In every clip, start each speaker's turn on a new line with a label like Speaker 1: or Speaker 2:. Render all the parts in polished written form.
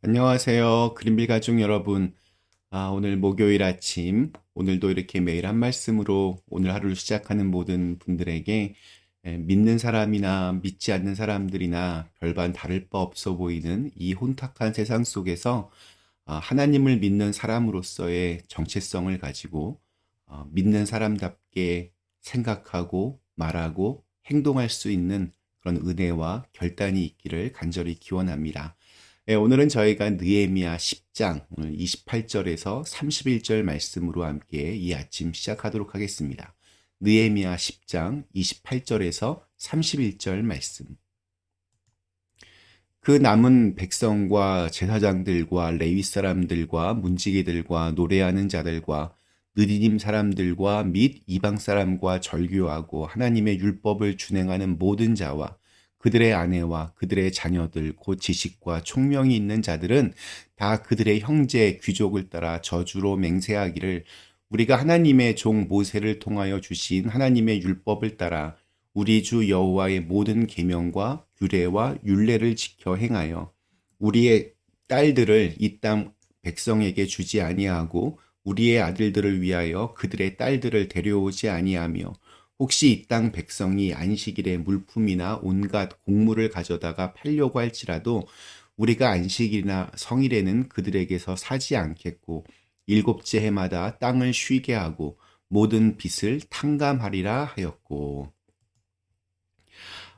Speaker 1: 안녕하세요. 그린빌 가족 여러분. 오늘 목요일 아침, 오늘도 이렇게 매일 한 말씀으로 오늘 하루를 시작하는 모든 분들에게 믿는 사람이나 믿지 않는 사람들이나 별반 다를 바 없어 보이는 이 혼탁한 세상 속에서 하나님을 믿는 사람으로서의 정체성을 가지고 믿는 사람답게 생각하고 말하고 행동할 수 있는 그런 은혜와 결단이 있기를 간절히 기원합니다. 오늘은 저희가 느헤미야 10장 오늘 28절에서 31절 말씀으로 함께 이 아침 시작하도록 하겠습니다. 느헤미야 10장 28절에서 31절 말씀. 그 남은 백성과 제사장들과 레위 사람들과 문지기들과 노래하는 자들과 느디님 사람들과 및 이방 사람과 절교하고 하나님의 율법을 준행하는 모든 자와 그들의 아내와 그들의 자녀들 곧 지식과 총명이 있는 자들은 다 그들의 형제 귀족을 따라 저주로 맹세하기를 우리가 하나님의 종 모세를 통하여 주신 하나님의 율법을 따라 우리 주 여호와의 모든 계명과 규례와 율례를 지켜 행하여 우리의 딸들을 이 땅 백성에게 주지 아니하고 우리의 아들들을 위하여 그들의 딸들을 데려오지 아니하며 혹시 이 땅 백성이 안식일에 물품이나 온갖 곡물을 가져다가 팔려고 할지라도 우리가 안식일이나 성일에는 그들에게서 사지 않겠고 일곱째 해마다 땅을 쉬게 하고 모든 빚을 탕감하리라 하였고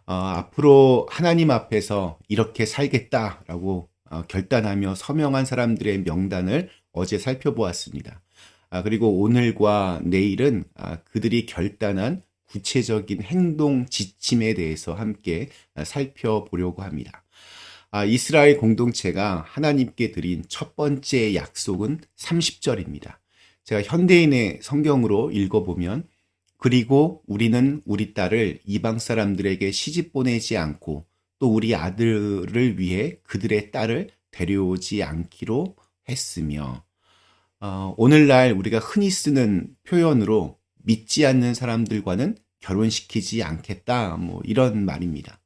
Speaker 1: 앞으로 하나님 앞에서 이렇게 살겠다라고 결단하며 서명한 사람들의 명단을 어제 살펴보았습니다. 그리고 오늘과 내일은 그들이 결단한 구체적인 행동 지침에 대해서 함께 살펴보려고 합니다. 이스라엘 공동체가 하나님께 드린 첫 번째 약속은 30절입니다. 제가 현대인의 성경으로 읽어보면 그리고 우리는 우리 딸을 이방 사람들에게 시집 보내지 않고 또 우리 아들을 위해 그들의 딸을 데려오지 않기로 했으며 오늘날 우리가 흔히 쓰는 표현으로 믿지 않는 사람들과는 결혼시키지 않겠다 이런 말입니다.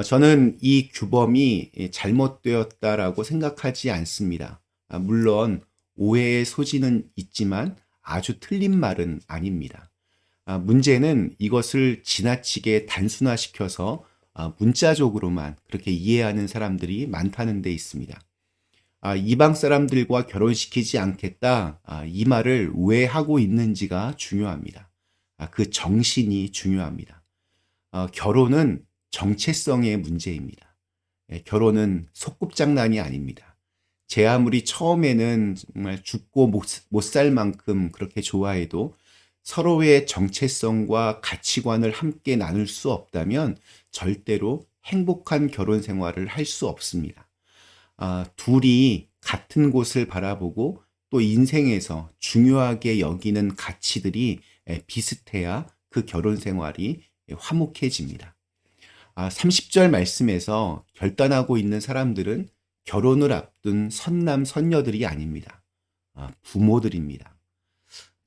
Speaker 1: 저는 이 규범이 잘못되었다라고 생각하지 않습니다. 물론 오해의 소지는 있지만 아주 틀린 말은 아닙니다. 문제는 이것을 지나치게 단순화시켜서 문자적으로만 그렇게 이해하는 사람들이 많다는 데 있습니다. 이방 사람들과 결혼시키지 않겠다. 이 말을 왜 하고 있는지가 중요합니다. 그 정신이 중요합니다. 결혼은 정체성의 문제입니다. 결혼은 소꿉장난이 아닙니다. 제 아무리 처음에는 정말 죽고 못 살 만큼 그렇게 좋아해도 서로의 정체성과 가치관을 함께 나눌 수 없다면 절대로 행복한 결혼 생활을 할 수 없습니다. 둘이 같은 곳을 바라보고 또 인생에서 중요하게 여기는 가치들이 비슷해야 그 결혼 생활이 화목해집니다. 30절 말씀에서 결단하고 있는 사람들은 결혼을 앞둔 선남, 선녀들이 아닙니다. 부모들입니다.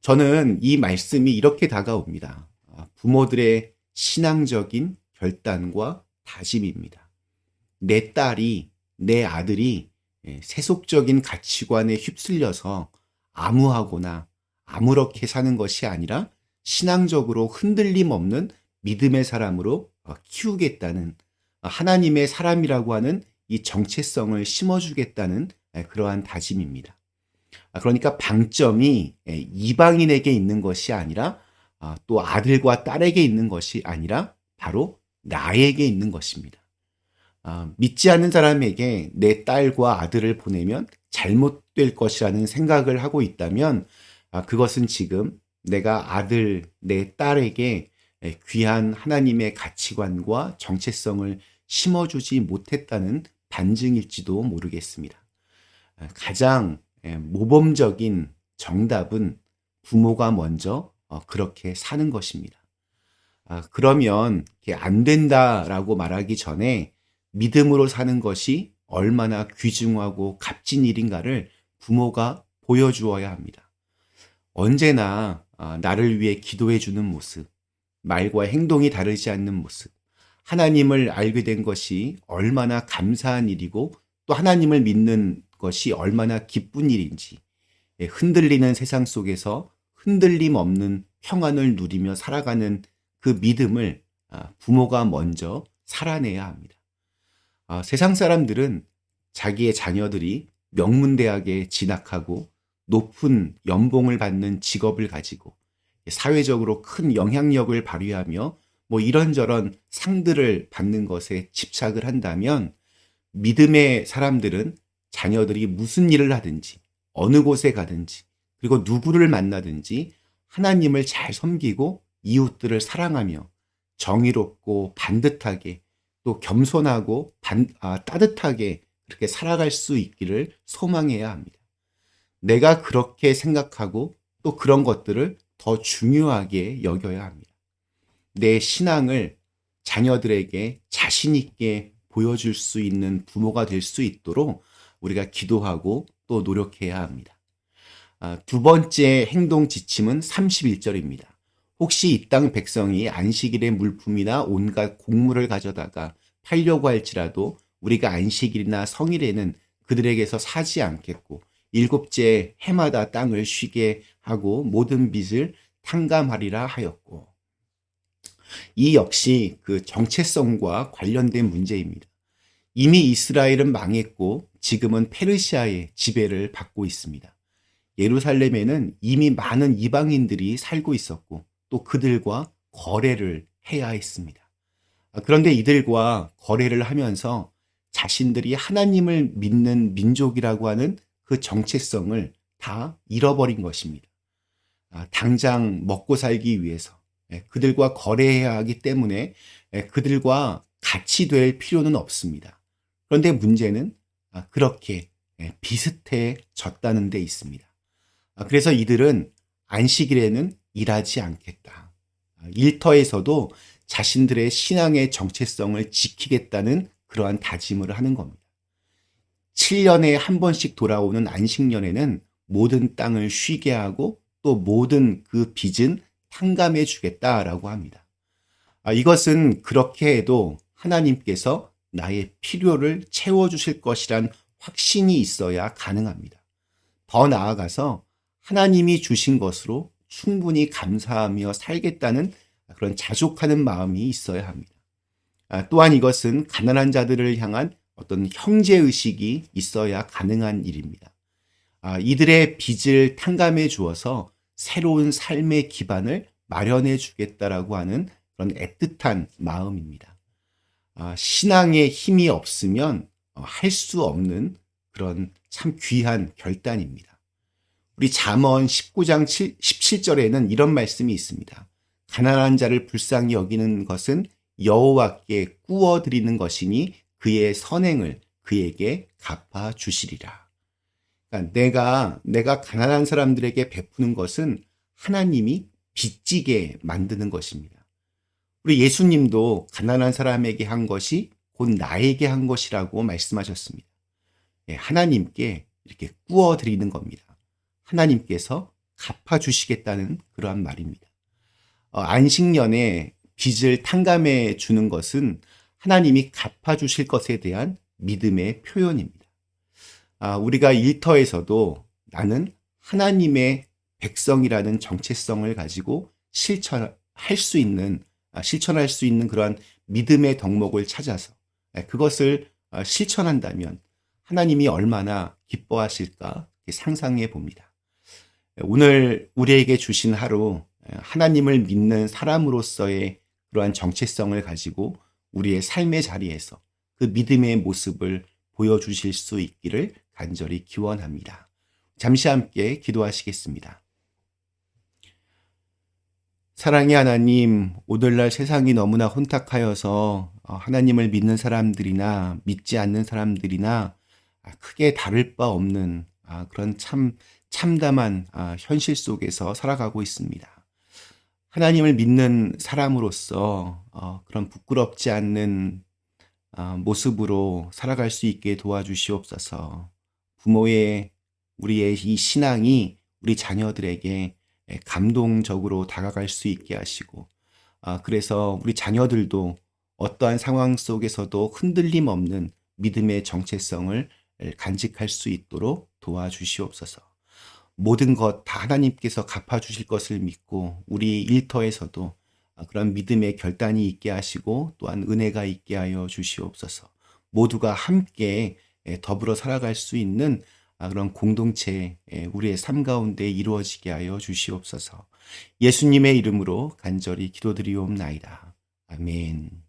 Speaker 1: 저는 이 말씀이 이렇게 다가옵니다. 부모들의 신앙적인 결단과 다짐입니다. 내 딸이, 내 아들이 세속적인 가치관에 휩쓸려서 아무하거나 아무렇게 사는 것이 아니라 신앙적으로 흔들림 없는 믿음의 사람으로 키우겠다는 하나님의 사람이라고 하는 이 정체성을 심어주겠다는 그러한 다짐입니다. 그러니까 방점이 이방인에게 있는 것이 아니라 또 아들과 딸에게 있는 것이 아니라 바로 나에게 있는 것입니다. 믿지 않는 사람에게 내 딸과 아들을 보내면 잘못될 것이라는 생각을 하고 있다면 그것은 지금 내가 아들, 내 딸에게 귀한 하나님의 가치관과 정체성을 심어주지 못했다는 반증일지도 모르겠습니다. 가장 모범적인 정답은 부모가 먼저 그렇게 사는 것입니다. 그러면 안 된다라고 말하기 전에 믿음으로 사는 것이 얼마나 귀중하고 값진 일인가를 부모가 보여주어야 합니다. 언제나 나를 위해 기도해 주는 모습, 말과 행동이 다르지 않는 모습, 하나님을 알게 된 것이 얼마나 감사한 일이고 또 하나님을 믿는 것이 얼마나 기쁜 일인지, 흔들리는 세상 속에서 흔들림 없는 평안을 누리며 살아가는 그 믿음을 부모가 먼저 살아내야 합니다. 세상 사람들은 자기의 자녀들이 명문대학에 진학하고 높은 연봉을 받는 직업을 가지고 사회적으로 큰 영향력을 발휘하며 뭐 이런저런 상들을 받는 것에 집착을 한다면, 믿음의 사람들은 자녀들이 무슨 일을 하든지 어느 곳에 가든지 그리고 누구를 만나든지 하나님을 잘 섬기고 이웃들을 사랑하며 정의롭고 반듯하게 또 겸손하고 따뜻하게 그렇게 살아갈 수 있기를 소망해야 합니다. 내가 그렇게 생각하고 또 그런 것들을 더 중요하게 여겨야 합니다. 내 신앙을 자녀들에게 자신 있게 보여줄 수 있는 부모가 될 수 있도록 우리가 기도하고 또 노력해야 합니다. 두 번째 행동 지침은 31절입니다. 혹시 이 땅 백성이 안식일의 물품이나 온갖 곡물을 가져다가 팔려고 할지라도 우리가 안식일이나 성일에는 그들에게서 사지 않겠고 일곱째 해마다 땅을 쉬게 하고 모든 빚을 탕감하리라 하였고, 이 역시 그 정체성과 관련된 문제입니다. 이미 이스라엘은 망했고 지금은 페르시아의 지배를 받고 있습니다. 예루살렘에는 이미 많은 이방인들이 살고 있었고 또 그들과 거래를 해야 했습니다. 그런데 이들과 거래를 하면서 자신들이 하나님을 믿는 민족이라고 하는 그 정체성을 다 잃어버린 것입니다. 당장 먹고 살기 위해서 그들과 거래해야 하기 때문에 그들과 같이 될 필요는 없습니다. 그런데 문제는 그렇게 비슷해졌다는 데 있습니다. 그래서 이들은 안식일에는 일하지 않겠다. 일터에서도 자신들의 신앙의 정체성을 지키겠다는 그러한 다짐을 하는 겁니다. 7년에 한 번씩 돌아오는 안식년에는 모든 땅을 쉬게 하고 또 모든 그 빚은 탕감해 주겠다라고 합니다. 이것은 그렇게 해도 하나님께서 나의 필요를 채워주실 것이란 확신이 있어야 가능합니다. 더 나아가서 하나님이 주신 것으로 충분히 감사하며 살겠다는 그런 자족하는 마음이 있어야 합니다. 또한 이것은 가난한 자들을 향한 어떤 형제의식이 있어야 가능한 일입니다. 이들의 빚을 탕감해 주어서 새로운 삶의 기반을 마련해 주겠다라고 하는 그런 애틋한 마음입니다. 신앙의 힘이 없으면 할 수 없는 그런 참 귀한 결단입니다. 우리 잠언 19장 17절에는 이런 말씀이 있습니다. 가난한 자를 불쌍히 여기는 것은 여호와께 꾸어 드리는 것이니 그의 선행을 그에게 갚아 주시리라. 그러니까 내가 가난한 사람들에게 베푸는 것은 하나님이 빚지게 만드는 것입니다. 우리 예수님도 가난한 사람에게 한 것이 곧 나에게 한 것이라고 말씀하셨습니다. 하나님께 이렇게 꾸어 드리는 겁니다. 하나님께서 갚아주시겠다는 그러한 말입니다. 안식년에 빚을 탕감해 주는 것은 하나님이 갚아주실 것에 대한 믿음의 표현입니다. 우리가 일터에서도 나는 하나님의 백성이라는 정체성을 가지고 실천할 수 있는 그러한 믿음의 덕목을 찾아서 그것을 실천한다면 하나님이 얼마나 기뻐하실까 상상해 봅니다. 오늘 우리에게 주신 하루, 하나님을 믿는 사람으로서의 그러한 정체성을 가지고 우리의 삶의 자리에서 그 믿음의 모습을 보여주실 수 있기를 간절히 기원합니다. 잠시 함께 기도하시겠습니다. 사랑의 하나님, 오늘날 세상이 너무나 혼탁하여서 하나님을 믿는 사람들이나 믿지 않는 사람들이나 크게 다를 바 없는 그런 참담한 현실 속에서 살아가고 있습니다. 하나님을 믿는 사람으로서 그런 부끄럽지 않는 모습으로 살아갈 수 있게 도와주시옵소서. 우리의 이 신앙이 우리 자녀들에게 감동적으로 다가갈 수 있게 하시고, 그래서 우리 자녀들도 어떠한 상황 속에서도 흔들림 없는 믿음의 정체성을 간직할 수 있도록 도와주시옵소서. 모든 것 다 하나님께서 갚아주실 것을 믿고 우리 일터에서도 그런 믿음의 결단이 있게 하시고 또한 은혜가 있게 하여 주시옵소서. 모두가 함께 더불어 살아갈 수 있는 그런 공동체 우리의 삶 가운데 이루어지게 하여 주시옵소서. 예수님의 이름으로 간절히 기도드리옵나이다. 아멘.